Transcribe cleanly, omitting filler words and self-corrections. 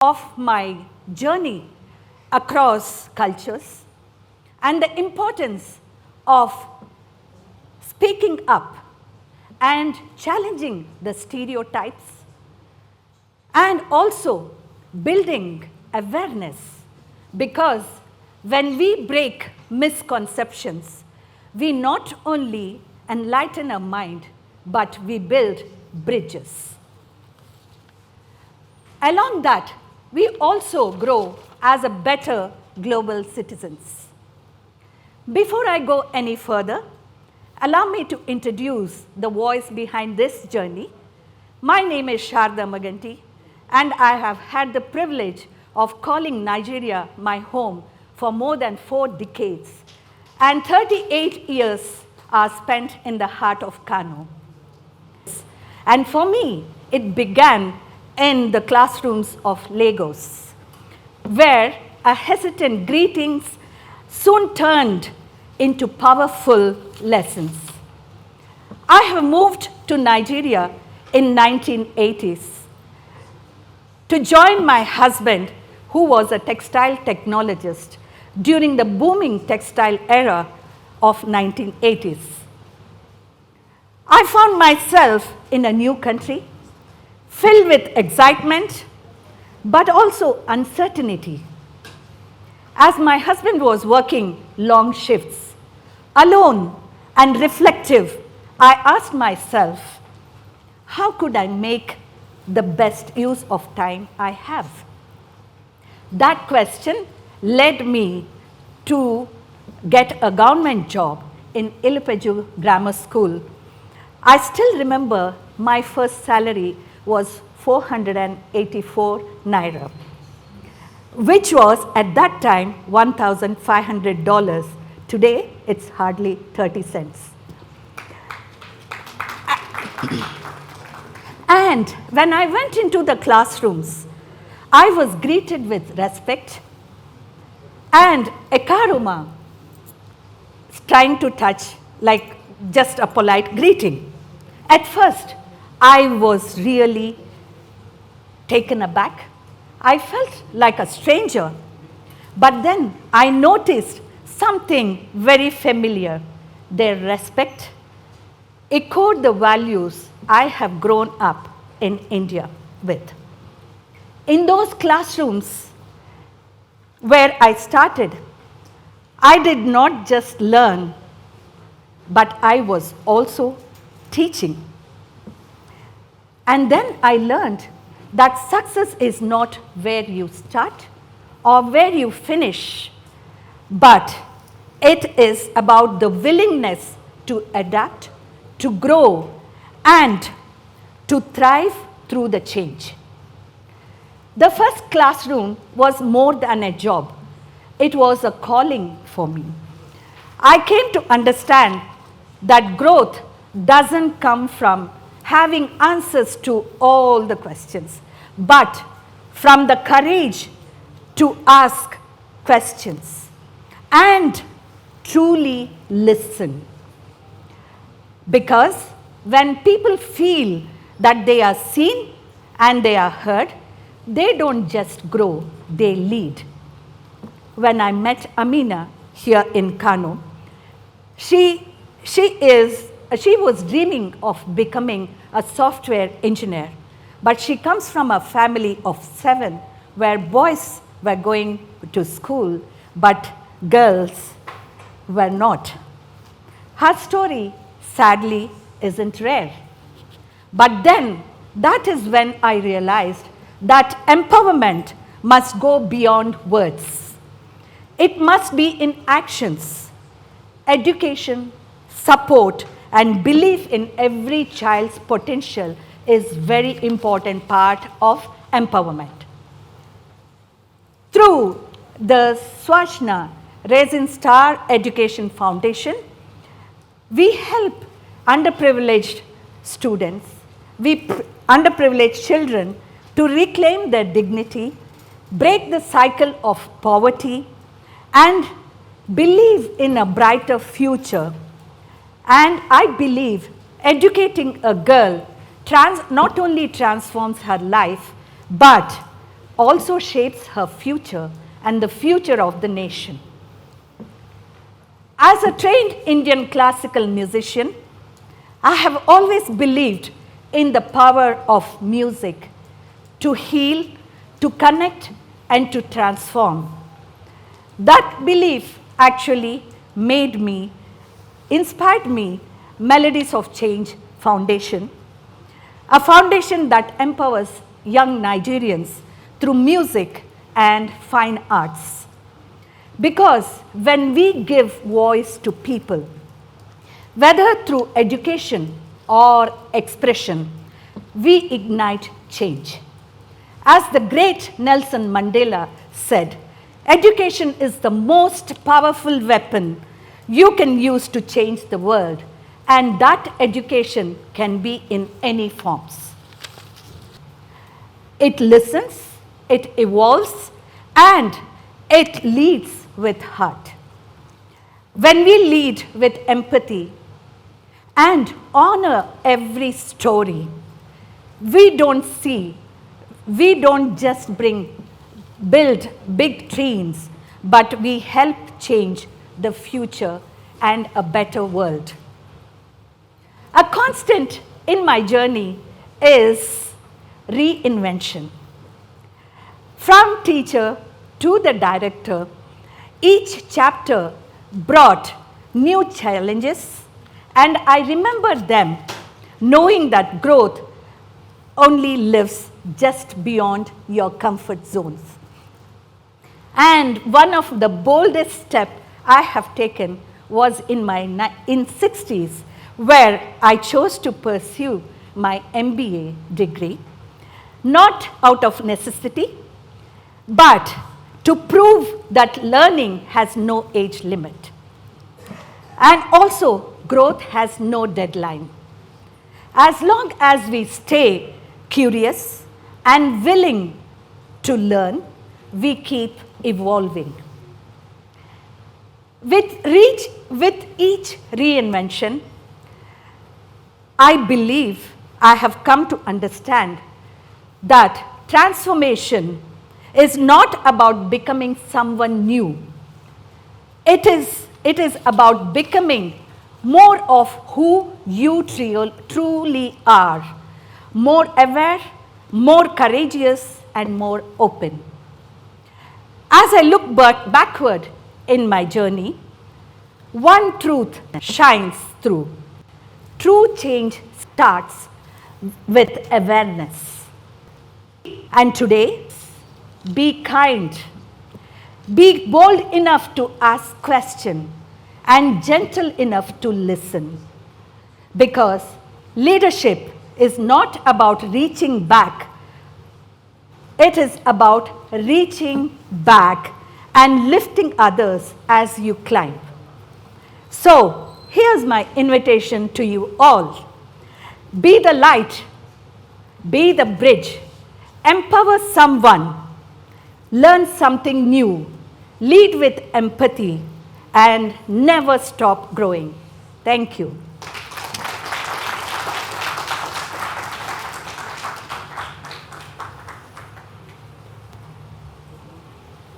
of my journey across cultures and the importance of speaking up and challenging the stereotypes and also building awareness, because when we break misconceptions, we not only enlighten our mind, but we build bridges. Along that, we also grow as a better global citizens. Before I go any further, allow me to introduce the voice behind this journey. My name is Sarada Maganti, and I have had the privilege of calling Nigeria my home for more than 4 decades, and 38 years are spent in the heart of Kano. And for me, it began in the classrooms of Lagos, where a hesitant greetings soon turned into powerful lessons. I have moved to Nigeria in 1980s to join my husband, who was a textile technologist during the booming textile era of 1980s. I found myself in a new country, filled with excitement, but also uncertainty. As my husband was working long shifts, alone and reflective, I asked myself, how could I make the best use of time I have? That question led me to get a government job in Ilipaju Grammar School. I still remember my first salary was 484 naira, which was at that time $1,500. Today, it's hardly 30 cents. And when I went into the classrooms, I was greeted with respect and ekaruma, trying to touch like just a polite greeting. At first, I was really taken aback. I felt like a stranger. But then I noticed something very familiar. Their respect echoed the values I have grown up in India with. In those classrooms where I started, I did not just learn, but I was also teaching. And then I learned that success is not where you start or where you finish, but it is about the willingness to adapt, to grow, and to thrive through the change. The first classroom was more than a job. It was a calling for me. I came to understand that growth doesn't come from having answers to all the questions, but from the courage to ask questions and truly listen. Because when people feel that they are seen and they are heard, they don't just grow, they lead. When I met Amina here in Kano, she was dreaming of becoming a software engineer, but she comes from a family of 7 where boys were going to school, but girls were not. Her story, sadly, isn't rare. But then, that is when I realized that empowerment must go beyond words. It must be in actions. Education, support, and belief in every child's potential is very important part of empowerment. Through the Swachna Rising Star Education Foundation, we help underprivileged students, underprivileged children to reclaim their dignity, break the cycle of poverty, and believe in a brighter future. And I believe educating a girl not only transforms her life, but also shapes her future and the future of the nation. As a trained Indian classical musician, I have always believed in the power of music to heal, to connect, and to transform. That belief actually inspired me Melodies of Change Foundation, a foundation that empowers young Nigerians through music and fine arts. Because when we give voice to people, whether through education or expression, we ignite change. As the great Nelson Mandela said, education is the most powerful weapon you can use to change the world, and that education can be in any forms. It listens, it evolves, and it leads with heart. When we lead with empathy and honor every story, we don't just build big dreams, but we help change the future and a better world. A constant in my journey is reinvention. From teacher to the director, each chapter brought new challenges, and I remember them knowing that growth only lives just beyond your comfort zones. And one of the boldest steps I have taken was in my 60s, where I chose to pursue my MBA degree, not out of necessity, but to prove that learning has no age limit. And also, growth has no deadline. As long as we stay curious and willing to learn, we keep evolving. With each reinvention, I believe I have come to understand that transformation is not about becoming someone new. It is about becoming more of who you truly are, more aware, more courageous, and more open. As I look backward in my journey, one truth shines through. True change starts with awareness. And today, be kind, be bold enough to ask questions, and gentle enough to listen. Because leadership is not about reaching back, it is about reaching back and lifting others as you climb. So, here's my invitation to you all. Be the light, be the bridge, empower someone, learn something new, lead with empathy, and never stop growing. Thank you.